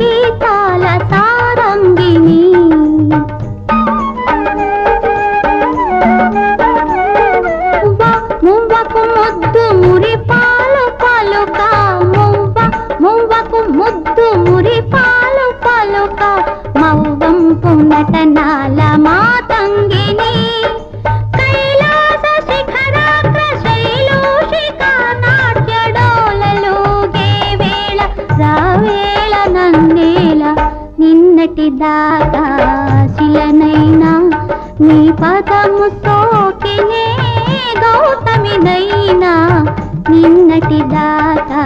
సంగీతాల సారంగిని మువ్వకు ముద్దు మురిపాలు పలుక మువ్వకు ముద్దు మురిపాలు పలుక మౌవంపు నటనాల మాతంగిని కైలాస శిఖరాగ్ర శైలోషిక నాట్యడోలలోగే వేళ రావేళ నన్నేల నిన్నటి దాకా శిలనైనా నీ పదము సోకినే గౌతమినైనా నిన్నటి దాకా